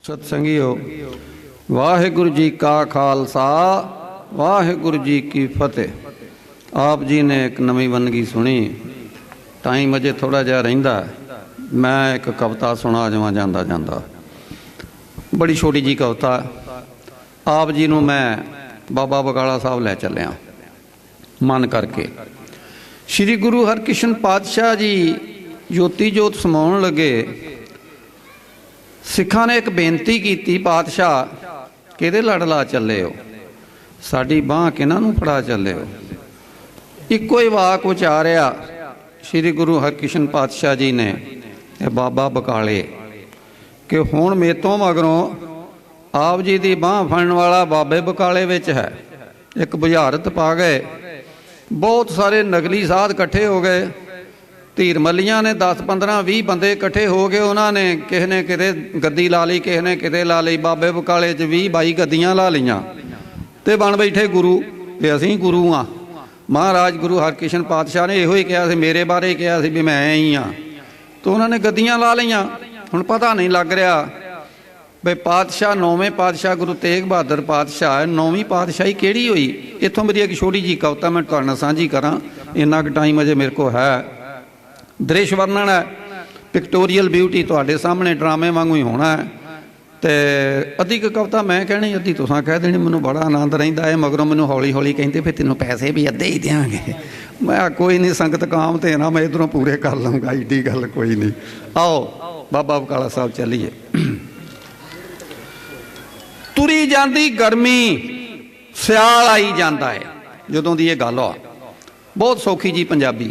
सत्संगियो, वाहिगुरु जी का खालसा वाहिगुरु जी की फतेह। आप जी ने एक नवी वनगी सुनी। टाइम अजे थोड़ा जिहा रहिंदा, मैं एक कविता सुना जावां जांदा जांदा। बड़ी छोटी जी कविता। आप जी नूं मैं बाबा बकाला साहब लै चलिया मन करके। श्री गुरु हरकृष्ण पातशाह जी ज्योति जोत समाउण लगे। सिखां ने एक बेनती की, पातशाह किहदे लड़ ला चले हो, साडी बांह किन्हां नूं फड़ा चले हो। इक्को ही वाक उचारिया श्री गुरु हरकृष्ण पातशाह जी ने, बाबा बकाले, कि हुण मेरे तो मगरों आप जी की बांह फड़न वाला बाबे बकाले विच है। एक बुझारत पा गए। बहुत सारे नकली साध इकट्ठे हो गए। धीर मलिया ने 10-15-20 बंदे इकट्ठे हो गए। उन्होंने किसी ने किते गद्दी ला ली, किसी ने किते ला ली। बाबे बकाले 20-22 गद्दियां ला लियां ते बन बैठे गुरु कि असीं गुरु हाँ। महाराज गुरु हरकृष्ण पातशाह ने इहो ही कहा, मेरे बारे कहा भी मैं ही हाँ। तो उन्होंने गद्दियां ला लियां। हुण पता नहीं लग रहा बे पातशाह 9वें पातशाह गुरु तेग बहादुर पातशाह 9वीं पातशाही किहड़ी होई। इत्थों मेरी एक छोटी जी कविता मैं तुहाडे नाल साझी करां। इन्ना क टाइम अजे मेरे को है। दृश्य वर्णन है, पिक्टोरियल ब्यूटी तुहाडे सामने ड्रामे वांगू ही होना है। तो अद्धी कविता मैं कहनी, अद्धी तुसां कह देनी। मैनूं बड़ा आनंद रहिंदा है। मगरों मैनूं हौली हौली कहिंदे फिर तैनूं पैसे भी अद्धे ही देंगे। मैं कोई नहीं, संगत काम ते ना, मैं इधरों पूरे कर लूँगा, एडी गल कोई नहीं। आओ बाबा बकाला साहब चलीए। तुरी जांदी गर्मी सियाल आई जांदा है। जदों दी ये गल आ बहुत सौखी जी पंजाबी।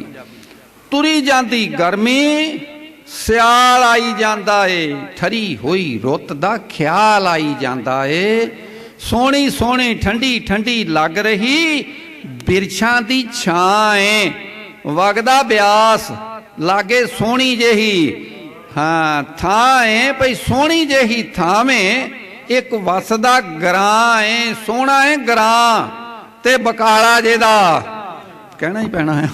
तुरी जांदी गर्मी सियाल आई जांदा है। ठरी हुई रुत दा ख्याल आई जांदा है। सोहनी सोहनी ठंडी ठंडी लग रही बिरछां दी छां है। वगदा ब्यास लागे सोहनी जेही, हाँ थां है भई सोहनी जेही थावें एक वसदा ग्रां है। सोहना है ग्रां ते बकाला जेदा कहना ही पैना है।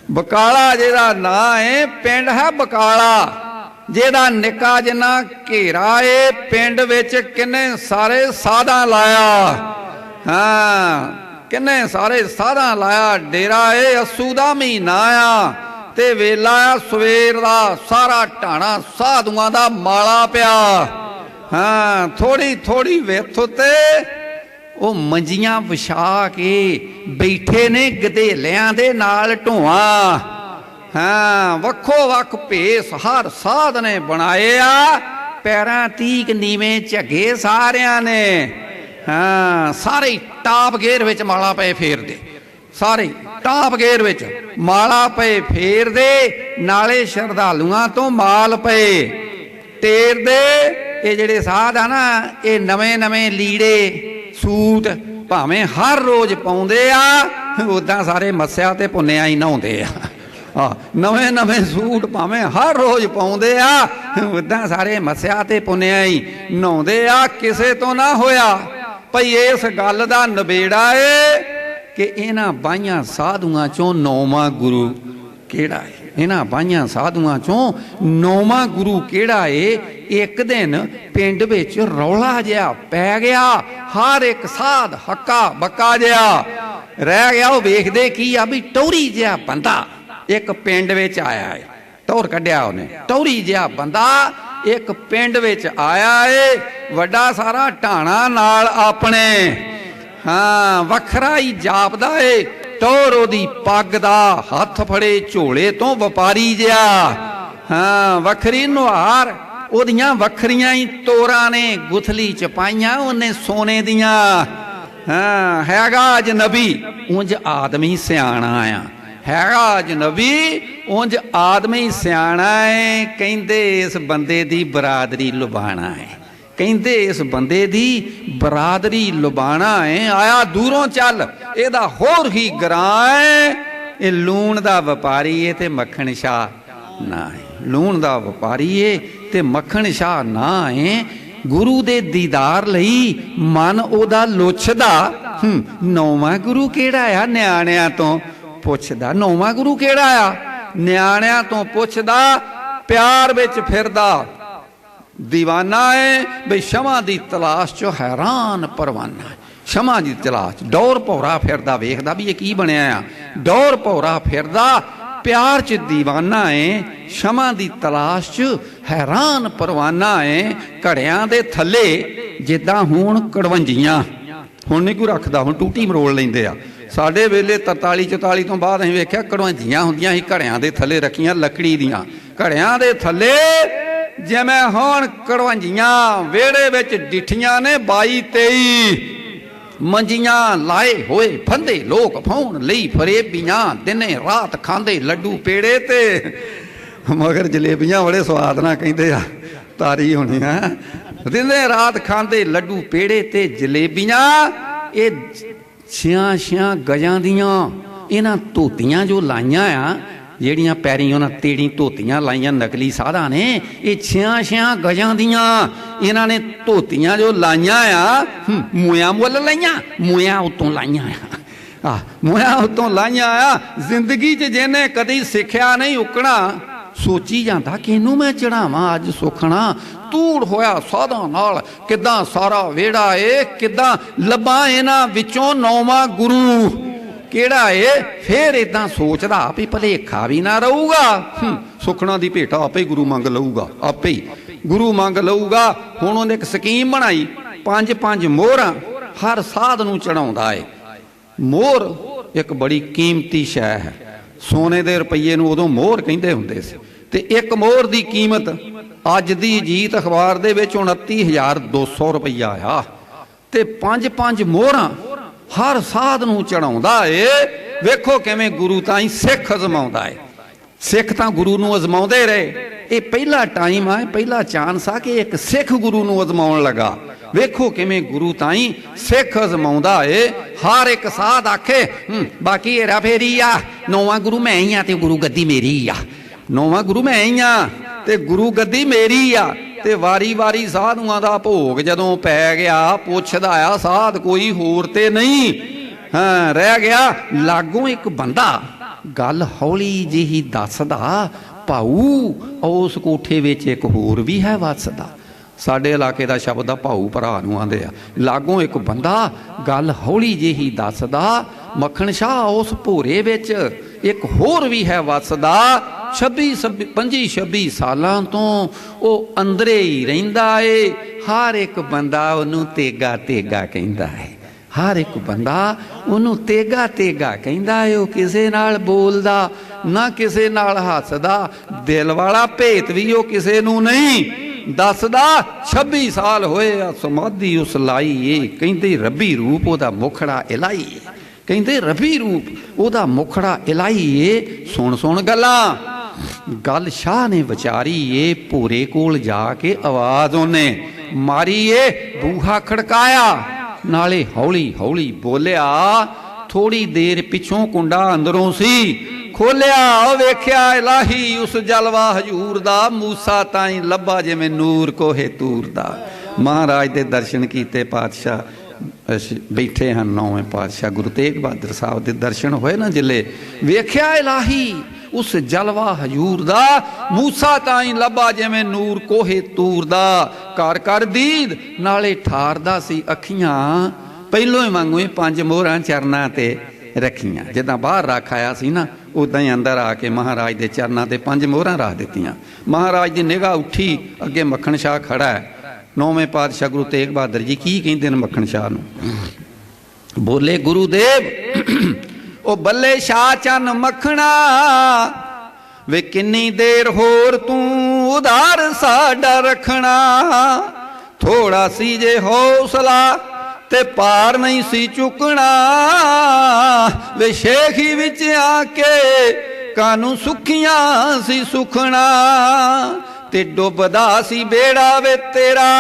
बकाला जेदा ना है, पिंड है बकाला जेदा निका जिन्ना घेरा है। पिंड विच किन्ने सारे साधा लाया, हाँ किन्ने सारे साधा लाया। डेरा है अस्सू दा महीना आ ते वेला आ सवेर दा। सारा ढाणा साधुआं दा माला पिया, हाँ थोड़ी थोड़ी विथ उत्ते वो मंजियां विछा के बैठे ने गधेलियां दे नाल ढोआं। हाँ वक्खो वक्ख भेस हर साध ने बनाए आ। पैरां तीक नीवें झगे सारियां ने, हाँ सारे टाप गेर विच माला पे फेर दे। सारे टाप गेर विच माला पे फेर दे। नाले श्रद्धालुआं तो माल पे टेर दे। ये जिहड़े साध आ ना, ये नवें नवें लीड़े सूट भावें हर रोज पाउंदे आ, उदां सारे मस्या ते पुन्निया ही नहाउंदे आ। नवें नवें सूट भावें हर रोज पाउंदे आ, उदां सारे मस्या ते पुन्निया ही नहाउंदे आ। किसे तो ना होया भई इस गल दा नबेड़ा है कि इन्हां बाइयां साधुआं चों 9वां गुरु किहड़ा है। इन्हां बाइयां साधुआं चों 9वां गुरु किहड़ा है। एक दिन पिंड विच रौला जिहा पै गया। हर एक साध हक्का बक्का जिहा रह गया। वो वेखदे की आ भी टौरी जिहा बंदा एक पिंड विच आया है। टौर कढ़िया उन्हें, टौरी जिहा बंदा एक पिंड विच आया है। वड्डा सारा ढाणा नाल अपने, हाँ वखरा ही जापदा है। टौर ओदी पग दा हथ फड़े झोले तो व्यापारी जिहा, हाँ वखरी नुहार ओदियां वखरियां ही तोरां ने गुथली च पाइयां उन्हें सोने दियां। हाँ हैगा अजनबी उंज आदमी सियाणा आ। हैगा अजनबी उंज आदमी सियाणा है। कहंदे इस बंदे दी बरादरी लुभाना है। कहंदे इस बंदे दी बरादरी लुभाना है। आया दूरों चल एदा होर ही ग्रां है। ये लूण दा व्यापारी है ते मक्खण शाह ना है। लूण दा व्यापारी है ते मक्खण शाह ना है। गुरु दे दीदार लई मन ओदा लोचदा। 9वां गुरु किहड़ा आ न्याणिਆਂ तो पुछदा। 9वां गुरु किहड़ा आ न्याणिਆਂ तो पुछदा। प्यार विच फिरदा दीवाना है बई क्षमा की तलाश च हैरान परवाना है। क्षमा की तलाश डौर भौरा फिरदा वेखदा भी ये की बनया आ, डौर भौरा फिरदा प्यार च दीवाना है, क्षमा की तलाश च हैरान परवाना है। घड़ियां दे थले जिद्दां होण कड़वंजियां, हुण नहीं कोई रखदा, हुण टूटी मरोड़ लैंदे आ। साडे वेले 43-44 तो बाद असीं वेख्या कड़वंजियां हुंदियां सी घड़ियां दे थले रखियां लकड़ी दियां, घड़ियां दे थले जिवें होण कड़वंजियां वेड़े विच डिठियां ने 22-23 मंजियां लाए होए फंदे लोक फाउण लई फरेबियां, दिने रात खांदे लड्डू पेड़े ते मगर जलेबियां बड़े स्वाद ना कहिंदे आ तारी होनी है। दिने रात खांदे लड्डू पेड़े ते जलेबियां, ये 6 गजां दियां इन्हां धोतियां जो लाइयां आ, ਜਿਹੜੀਆਂ ਪੈਰੀਂ ਉਹਨਾਂ ਤੇੜੀ ਧੋਤੀਆਂ ਲਾਈਆਂ ਨਕਲੀ ਸਾਧਾਂ ਨੇ, ਇਹ 6 ਗਜਾਂ ਦੀਆਂ ਇਹਨਾਂ ਨੇ ਧੋਤੀਆਂ ਜੋ ਲਾਈਆਂ ਆ, ਮੂਆਂ ਮੁੱਲ ਲਾਈਆਂ, ਮੂਆਂ ਉਤੋਂ ਲਾਈਆਂ ਆ, ਮੂਆਂ ਉਤੋਂ ਲਾਈਆਂ ਆ। ਜ਼ਿੰਦਗੀ 'ਚ ਜਿਹਨੇ ਕਦੀ ਸਿੱਖਿਆ ਨਹੀਂ ਉਕਣਾ, ਸੋਚੀ ਜਾਂਦਾ ਕਿ ਇਹਨੂੰ ਮੈਂ ਚੜਾਵਾਂ ਅੱਜ ਸੁਖਣਾ। ਧੂੜ ਹੋਇਆ ਸਾਧਾਂ ਨਾਲ ਕਿੱਦਾਂ ਸਾਰਾ ਵਿਹੜਾ ਏ, ਕਿੱਦਾਂ ਲੱਭਾਂ ਇਹਨਾਂ ਵਿੱਚੋਂ 9ਵਾਂ ਗੁਰੂ ਕਿਹੜਾ ਏ। फिर इदां सोचदा भी भलेखा भी ना रहूगा, सुखना की भेटा आपे ही गुरु मंग लऊगा, आपे ही गुरु मंग लऊगा। हुण उहने एक स्कीम बनाई, 5-5 मोहरां हर साध नूं चढ़ाउंदा है। मोहर एक बड़ी कीमती शै है, सोने दे रुपये नूं उदों मोहर कहिंदे हुंदे सी, ते एक मोहर की कीमत अज दी जीत अखबार दे विच 29,200 रुपया आ, ते 5-5 मोहरां हर साध नूं चढ़ाउंदा है। वेखो किवें गुरु ताईं सिख अजमाउंदा है। सिख तां गुरु नूं अजमाउंदे रहे, ये पहला टाइम है, पहला चांस आ कि एक सिख गुरु नूं अजमाउण लगा। वेखो किवें गुरु ताईं सिख अजमाउंदा है। हर एक साध आखे बाकी हेरा फेरी आ, 9वां गुरु मैं ही आ ते गुरु गद्दी मेरी आ, 9वां गुरु मैं ही आ ते गुरु गद्दी मेरी आ। ते वारी वारी साधुआं दा भोग जदों पै गया, पुछदा आ साध कोई होर ते नहीं, हाँ रह गया। लागों एक बंदा गल हौली जी दसदा, भाऊ उस कोठे विच एक होर भी है वसदा। साडे इलाके दा शब्द आ भाऊ भरा नूं आंदे आ। लागों एक बंदा गल हौली जी दसदा, मक्खण शाह उस भोरे विच एक होर भी है वसदा। 25 सालां तो वो अंदरे ही रहिंदा है। हर एक बंदा उन्हूं तेगा तेगा कहिंदा है, हर एक बंदा उन्हूं तेगा तेगा कहिंदा है। वो किसे नाल बोलदा ना किसे नाल हसदा, दिल वाला भेत भी वो किसे नूं नहीं दसदा। 26 साल होए समाधि उस लाई है, कहिंदे रब्बी रूप ओदा मुखड़ा इलाही है, कहिंदे रब्बी रूप ओदा मुखड़ा इलाही है। सुन सुन गल्लां गल शाह ने विचारी है। भोरे कोल जाके आवाज उन्हें मारी है, बूहा खड़काया, नाले हौली हौली बोलिया। थोड़ी देर पिछों कुंडा अंदरों सी खोलिया, वेख्या इलाही उस जलवा हजूर दा, मूसा ताई लब्बा जिवें नूर कोहे तूर दा। महाराज दे दर्शन कीते, पातशाह बैठे हैं 9वें पातशाह गुरु तेग बहादुर साहब दे दर्शन होए ना जिले, वेख्या इलाही उस जलवा हजूर दा, मूसा ताई लब्बा जिवें नूर कोहे तूर दा। कर कर दीद नाले ठारदा सी अखियां, पहलों ही वांगू 5 मोहरां चरनां ते रखियां। जिद्दां बाहर रख आया सी ना, उदां ही अंदर आके महाराज दे चरनां ते 5 मोहरां रख दित्तियां। महाराज दी निगाह उठी, अगे मक्खण शाह खड़ा है। 9वें पातशाह गुरु तेग बहादुर जी की कहिंदे ने मक्खण शाह नूं? बोले गुरुदेव ओ बल्ले शाह चन मखना, वे किन्नी देर होर तू उधार साडा रखना। थोड़ा सी जे हौसला ते पार नहीं सी चुकना, वे शेखी विच आके कानू सुखियां सी सुखना। ते डुबदा सी बेड़ा वे तेरा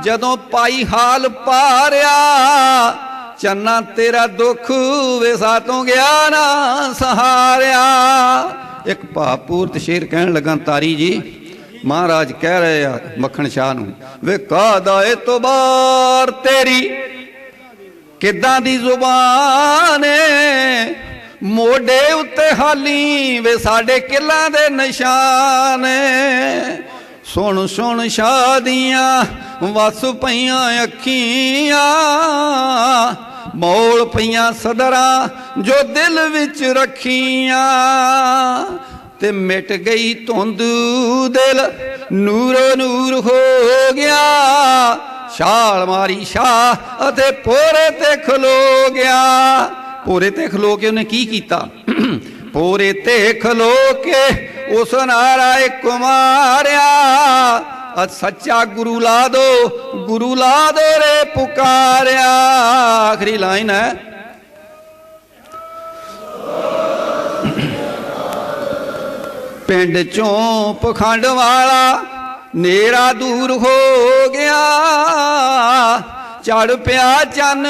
जदों पाई हाल पारिया, चन्ना तेरा दुख वे सातों गया ना सहारिया। एक भावपूर्त शेर कहन लगा तारी जी, महाराज कह रहे हैं मक्खण शाह नूं, वे कादा एतबार तेरी किदां दी जुबान मोडे उत्ते हाली वे साडे किलां दे निशान। सुन सुन शादियां वस पईयां अखियां मौल पईयां सदरां जो दिल विच रखियां ते मिट गई धुंध दिल नूरो नूर हो गया छाल मारी शाह अते पोरे ते खलो गया। पोरे ते खलो के उन्हें की कीता पोरे ते खलो के उस नारा एक मारिया सच्चा गुरु ला दो रे पुकारिया। आखिरी लाइन है पिंड चों पखंड वाला नेरा दूर हो गया चढ़ पिया चन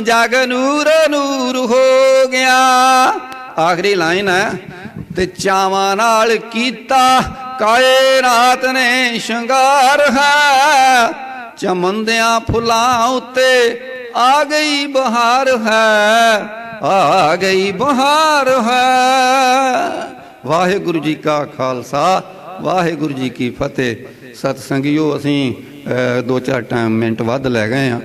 जग नूर नूर हो गया। आखिरी लाइन है ते चावां नाल कीता कायनात ने शंगार है चमंदियां फुलां उत्ते आ गई बहार है आ गई बहार है। वाहिगुरु जी का खालसा वाहिगुरु जी की फतेह। सतसंगियो असीं 2-4 मिनट वध लै गए हाँ।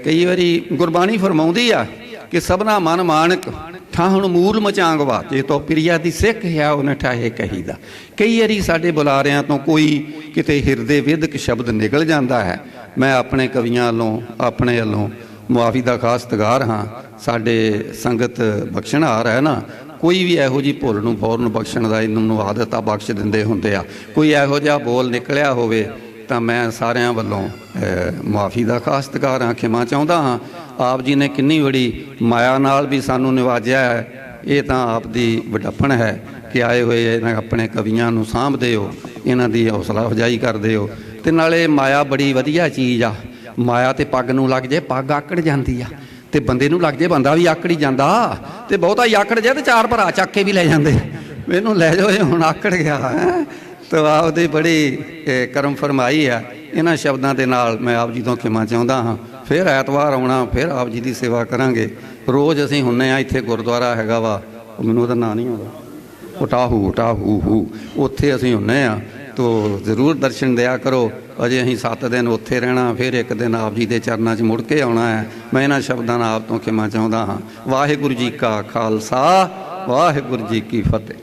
कई बारी गुरबाणी फरमाउंदी आ कि सबना मन मानक ठाहण मूल मचांग वाचे तो प्रिया दी सिख है उन्हें ठाहे कहीदा। कई बारी साडे बुलारियां तो कोई किते हिरदे विदक शब्द निकल जाता है। मैं अपने कवियां वालों अपने वालों मुआफ़ी का खास तगार हाँ। साडे संगत बख्शणहार है ना कोई भी इहो जी भुल नूं फौरन बख्शण दा इन्हां आदत आ बख्श दिंदे हुंदे आ। कोई इहो जिहा बोल निकलिया होवे तां मैं सारियां वल्लों मुआफ़ी का खास तगार हाँ खिमा चाहुंदा हाँ। आप जी ने किन्नी बड़ी माया नाल भी सानूं निवाजिया है। ये तां आप दी वडप्पण है कि आए हुए इन्हां अपने कवियां नूं साਂਭਦੇ हो इन्हां दी हौसला अफजाई करदे हो ते नाले माया बड़ी वधिया चीज़ आ। माया ते पग नूं लग जाए पग आकड़ जांदी आ ते बंदे नूं लग जाए बंदा भी आकड़ी जांदा ते बहुता आकड़ जाए तो 4 भरा चक के भी लै जांदे मैनूं लै जाओ हुण आकड़ गया है। तो आपदी बड़ी करम फरमाई है। इन्हां शब्दां दे नाल मैं आप जी तो खिमा चाहुंदा हाँ। फिर ऐतवार आउणा फिर आप जी की सेवा करांगे। रोज़ असीं हुन्ने आ इत्थे गुरुद्वारा हैगा वा मैनूं ओहदा नाम नहीं आउंदा टाहू हू उत्थे असीं हुन्ने आ तो जरूर दर्शन दिया करो। अजे असीं 7 दिन उत्थे रहना फिर एक दिन आप जी के चरणों च मुड़ के आउणा है। मैं इन्हां शब्दां नाल आप तो खिमा चाहुंदा हाँ। वाहिगुरू जी का खालसा वाहिगुरू जी की फतेह।